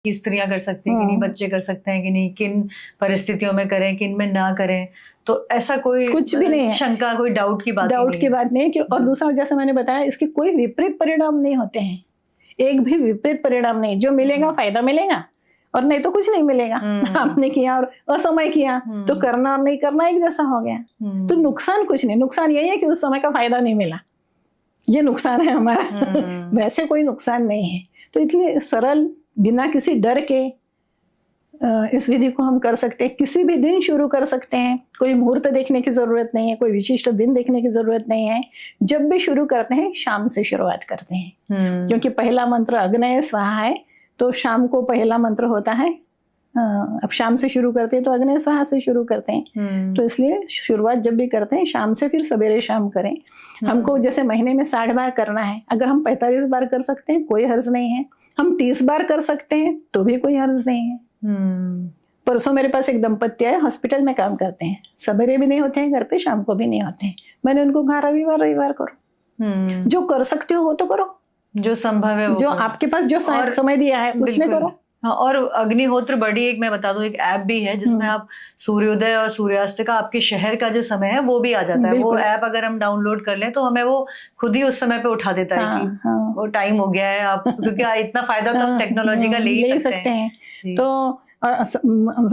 कि स्त्रियां कर सकती हैं कि नहीं, बच्चे कर सकते हैं कि नहीं, किन परिस्थितियों में करें, किन में ना करें, तो ऐसा कोई कुछ भी नहीं है, शंका, कोई डाउट की बात नहीं है कि, और दूसरा जैसे मैंने बताया, इसके कोई विपरीत परिणाम नहीं होते हैं, एक भी विपरीत परिणाम नहीं। जो मिलेगा फायदा मिलेगा और नहीं तो कुछ नहीं मिलेगा। आपने किया और असमय किया तो करना और नहीं करना एक जैसा हो गया, तो नुकसान कुछ नहीं। नुकसान यही है कि उस समय का फायदा नहीं मिला, ये नुकसान है हमारा। वैसे कोई नुकसान नहीं है। तो इसलिए सरल, बिना किसी डर के इस विधि को हम कर सकते हैं। किसी भी दिन शुरू कर सकते हैं, कोई मुहूर्त देखने की जरूरत नहीं है, कोई विशिष्ट दिन देखने की जरूरत नहीं है। जब भी शुरू करते हैं शाम से शुरुआत करते हैं, क्योंकि पहला मंत्र अग्नय स्वाहा है, तो शाम को पहला मंत्र होता है। अब शाम से शुरू करते हैं तो अग्नय स्वाहा से शुरू करते हैं, तो इसलिए शुरुआत जब भी करते हैं शाम से, फिर सवेरे शाम करें। हमको जैसे महीने में 60 बार करना है, अगर हम 45 बार कर सकते हैं कोई हर्ज नहीं है, हम 30 बार कर सकते हैं तो भी कोई हर्ज नहीं है। परसों मेरे पास एक दंपत्ति आए, हॉस्पिटल में काम करते हैं, सवेरे भी नहीं होते हैं घर पे, शाम को भी नहीं होते हैं। मैंने उनको कहा रविवार करो, जो कर सकते हो वो तो करो, जो संभव है, जो आपके पास जो समय दिया है उसमें करो। हाँ, और अग्निहोत्र बड़ी एक मैं बता दूं एक ऐप भी है जिसमें आप सूर्योदय और सूर्यास्त का, आपके शहर का जो समय है वो भी आ जाता है। वो ऐप अगर हम डाउनलोड कर लें तो हमें वो खुद ही उस समय पे उठा देता है कि वो टाइम हो गया है आप, क्योंकि इतना फायदा तो टेक्नोलॉजी का ले ही सकते हैं। तो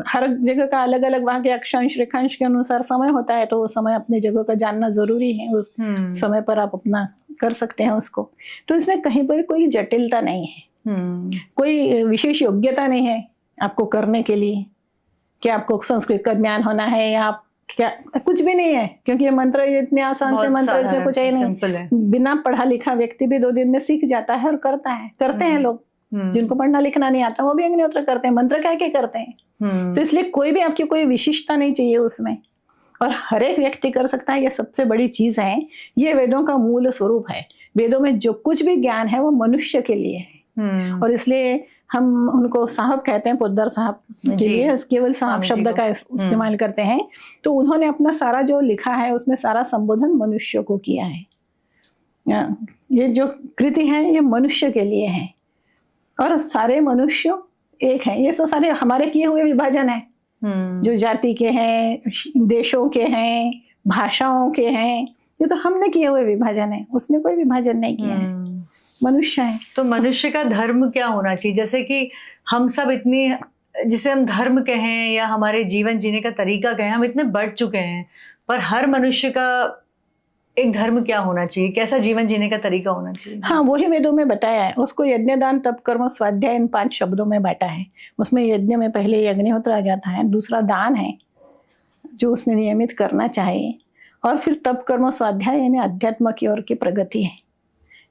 हर जगह का अलग अलग वहाँ के अक्षांश रेखांश के अनुसार समय होता है, तो वो समय अपने जगह का जानना जरूरी है। उस समय पर आप अपना कर सकते हैं उसको। तो इसमें कहीं पर कोई जटिलता नहीं है, कोई विशेष योग्यता नहीं है आपको करने के लिए कि आपको संस्कृत का ज्ञान होना है या आप क्या, कुछ भी नहीं है, क्योंकि ये मंत्र इतने आसान से मंत्र, इसमें कुछ है नहीं। बिना पढ़ा लिखा व्यक्ति भी 2 दिन में सीख जाता है और करता है। करते हैं लोग जिनको पढ़ना लिखना नहीं आता, वो भी अग्निहोत्र करते हैं, मंत्र क्या क्या करते हैं। तो इसलिए कोई भी आपकी कोई विशिष्टता नहीं चाहिए उसमें, और हर एक व्यक्ति कर सकता है। ये सबसे बड़ी चीज है, ये वेदों का मूल स्वरूप है। वेदों में जो कुछ भी ज्ञान है वो मनुष्य के लिए है, और इसलिए हम उनको साहब कहते हैं, पोद्दार साहब के लिए केवल साहब शब्द का इस्तेमाल करते हैं। तो उन्होंने अपना सारा जो लिखा है उसमें सारा संबोधन मनुष्य को किया है। ये जो कृति है ये मनुष्य के लिए है, और सारे मनुष्य एक हैं। ये तो सारे हमारे किए हुए विभाजन है, जो जाति के हैं, देशों के हैं, भाषाओं के हैं, ये तो हमने किए हुए विभाजन है, उसने कोई विभाजन नहीं किया है, मनुष्य है। तो मनुष्य का धर्म क्या होना चाहिए? जैसे कि हम सब इतनी, जिसे हम धर्म कहें या हमारे जीवन जीने का तरीका कहें, हम इतने बढ़ चुके हैं, पर हर मनुष्य का एक धर्म क्या होना चाहिए, कैसा जीवन जीने का तरीका होना चाहिए? हाँ, वही वेदों में बताया है। उसको यज्ञ, दान, तप, कर्म, स्वाध्याय, इन 5 शब्दों में बांटा है। उसमें यज्ञ में पहले अग्निहोत्र आ जाता है, दूसरा दान है जो उसने नियमित करना चाहिए, और फिर तप, कर्म, स्वाध्याय यानी अध्यात्म की ओर की प्रगति है।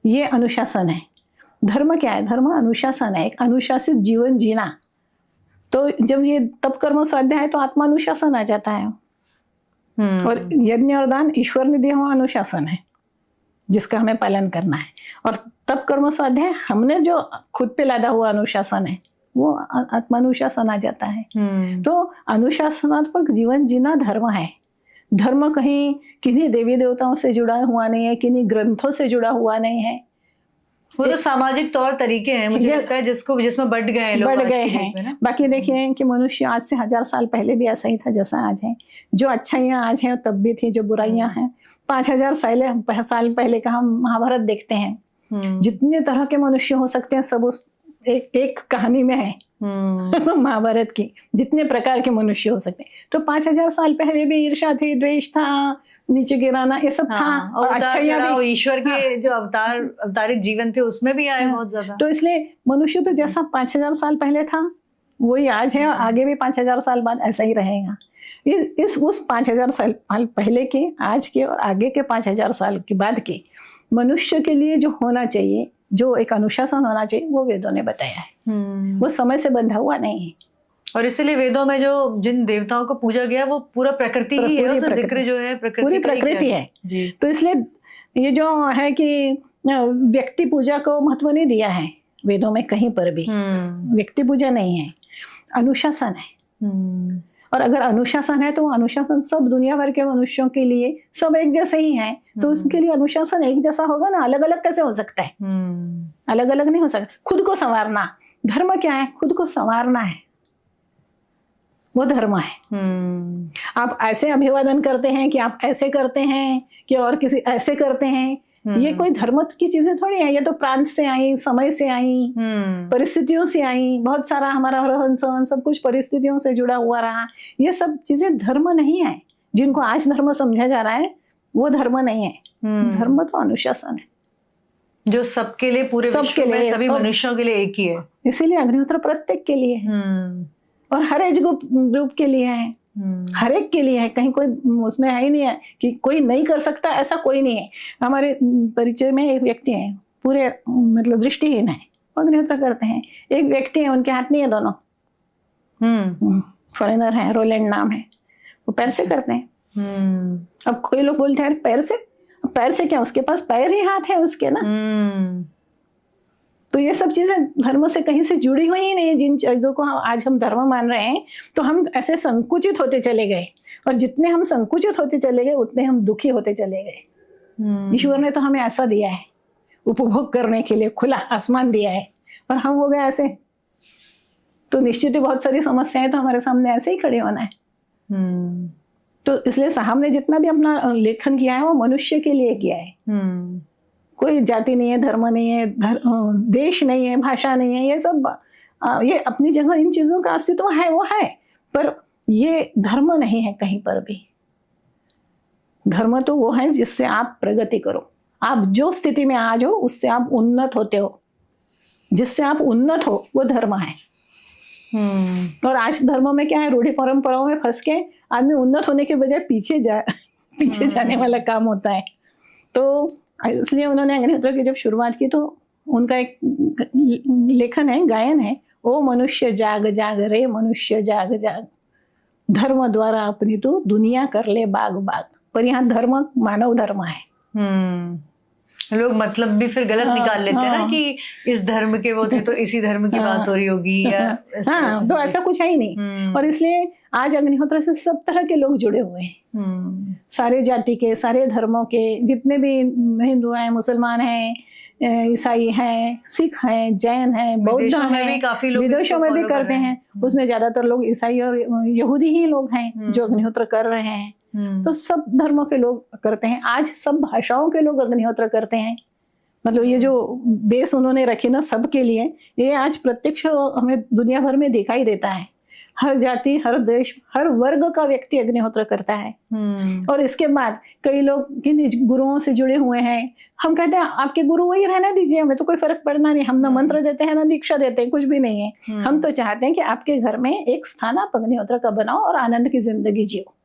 ये अनुशासन है। धर्म क्या है? धर्म अनुशासन है, एक अनुशासित जीवन जीना। तो जब ये तप, कर्म, स्वाध्याय है तो आत्मानुशासन आ जाता है, और यज्ञ और दान ईश्वर ने दिया हुआ अनुशासन है जिसका हमें पालन करना है, और तप, कर्म, स्वाध्याय हमने जो खुद पे लादा हुआ अनुशासन है वो आत्मानुशासन आ जाता है। तो अनुशासनात्मक जीवन जीना धर्म है। धर्म कहीं किन्हीं देवी देवताओं से जुड़ा हुआ नहीं है, किन्हीं ग्रंथों से जुड़ा हुआ नहीं है, वो तो सामाजिक तौर तरीके हैं, मुझे लगता है, जिसमें बढ़ गए हैं। बाकी देखिए कि मनुष्य आज से 1000 साल पहले भी ऐसा ही था जैसा आज है। जो अच्छाइयाँ आज हैं तब भी थी, जो बुराइयां हैं 5000 साल पहले का हम महाभारत देखते हैं, जितने तरह के मनुष्य हो सकते हैं सब उस एक कहानी में है। महाभारत की जितने प्रकार के मनुष्य हो सकते हैं, तो 5000 साल पहले भी ईर्ष्या थी, द्वेष था, नीचे गिराना, ये सब था, और अच्छाइयाँ भी, ईश्वर के जो अवतारित जीवन थे उसमें भी आए बहुत ज्यादा। तो इसलिए मनुष्य तो जैसा 5000 साल पहले था वही आज है, और आगे भी 5000 साल बाद ऐसा ही रहेगा। उस 5000 साल पहले के, आज के और आगे के 5000 साल के बाद के मनुष्य के लिए जो होना चाहिए, जो एक अनुशासन होना चाहिए, वो वेदों ने बताया है। वो समय से बंधा हुआ नहीं है, और इसीलिए वेदों में जो जिन देवताओं को पूजा गया वो पूरा प्रकृति ही है, उसका जिक्र जो है पूरी प्रकृति है। तो इसलिए ये जो है कि व्यक्ति पूजा को महत्व नहीं दिया है वेदों में कहीं पर भी। व्यक्ति पूजा नहीं है, अनुशासन है। और अगर अनुशासन है तो अनुशासन सब दुनिया भर के मनुष्यों के लिए सब एक जैसे ही हैं, तो उसके लिए अनुशासन एक जैसा होगा ना, अलग अलग कैसे हो सकता है? अलग अलग नहीं हो सकता। खुद को संवारना, धर्म क्या है? खुद को संवारना है, वो धर्म है। आप ऐसे अभिवादन करते हैं कि आप ऐसे करते हैं कि और किसी ऐसे करते हैं, ये कोई धर्म की चीजें थोड़ी है। ये तो प्रांत से आई, समय से आई, परिस्थितियों से आई। बहुत सारा हमारा रहन सहन सब कुछ परिस्थितियों से जुड़ा हुआ रहा। ये सब चीजें धर्म नहीं है। जिनको आज धर्म समझा जा रहा है वो धर्म नहीं है। धर्म तो अनुशासन है, जो सबके लिए, पूरे विश्व में सभी मनुष्यों के लिए एक ही है। इसीलिए अग्निहोत्र प्रत्येक के लिए है और हर एज ग्रुप के लिए है, हर एक के लिए है। कहीं कोई उसमें है ही नहीं है कि कोई नहीं कर सकता, ऐसा कोई नहीं है। हमारे परिचय में एक व्यक्ति है, पूरे मतलब दृष्टिहीन है, अग्निहोत्र करते हैं। एक व्यक्ति है, उनके हाथ नहीं है दोनों, फॉरेनर है, रोलैंड नाम है, वो पैर से करते हैं। अब कोई लोग बोलते हैं पैर से, पैर से क्या, उसके पास पैर ही हाथ है उसके ना। तो ये सब चीजें धर्म से कहीं से जुड़ी हुई ही नहीं है। जिन चीजों को आज हम धर्म मान रहे हैं तो हम ऐसे संकुचित होते चले गए, और जितने हम संकुचित होते चले गए उतने हम दुखी होते चले गए। ईश्वर ने तो हमें ऐसा दिया है उपभोग करने के लिए, खुला आसमान दिया है, और हम हो गए ऐसे। तो निश्चित ही बहुत सारी समस्याएं तो हमारे सामने ऐसे ही खड़ी होना है। तो इसलिए साहब ने जितना भी अपना लेखन किया है वो मनुष्य के लिए किया है। कोई जाति नहीं है, धर्म नहीं है, देश नहीं है, भाषा नहीं है, ये सब ये अपनी जगह इन चीजों का अस्तित्व है, वो है, पर ये धर्म नहीं है कहीं पर भी। धर्म तो वो है जिससे आप प्रगति करो। आप जो स्थिति में आज हो उससे आप उन्नत होते हो, जिससे आप उन्नत हो वो धर्म है। और आज धर्म में क्या है, रूढ़ी परंपराओं में फंस के आदमी उन्नत होने के बजाय पीछे जाने वाला काम होता है। तो इसलिए उन्होंने अग्निहोत्र की जब शुरुआत की तो उनका एक लेखन है, गायन है, ओ मनुष्य जाग जाग रे मनुष्य जाग जाग, धर्म द्वारा अपनी तो दुनिया कर ले बाग बाग। पर यहाँ धर्म मानव धर्म है। लोग मतलब भी फिर गलत निकाल लेते हैं ना कि इस धर्म के वो थे तो इसी धर्म की बात हो रही होगी, या तो ऐसा कुछ है ही नहीं। और इसलिए आज अग्निहोत्र से सब तरह के लोग जुड़े हुए हैं, सारे जाति के, सारे धर्मों के, जितने भी हिंदू हैं, मुसलमान हैं, ईसाई हैं, सिख हैं, जैन हैं, बौद्ध हैं, काफी लोग विदेशों में भी करते हैं। उसमें ज्यादातर लोग ईसाई और यहूदी ही लोग हैं जो अग्निहोत्र कर रहे हैं। तो सब धर्मों के लोग करते हैं। आज सब भाषाओं के लोग अग्निहोत्र करते हैं। मतलब ये जो बेस उन्होंने रखी ना सबके लिए, ये आज प्रत्यक्ष हमें दुनिया भर में दिखाई देता है। हर जाति, हर देश, हर वर्ग का व्यक्ति अग्निहोत्र करता है। और इसके बाद कई लोग किन गुरुओं से जुड़े हुए हैं। हम कहते हैं आपके गुरु वही रहना दीजिए, हमें तो कोई फर्क पड़ना नहीं। हम ना मंत्र देते हैं ना दीक्षा देते हैं, कुछ भी नहीं है। हम तो चाहते हैं कि आपके घर में एक स्थान आप अग्निहोत्र का बनाओ और आनंद की जिंदगी जियो।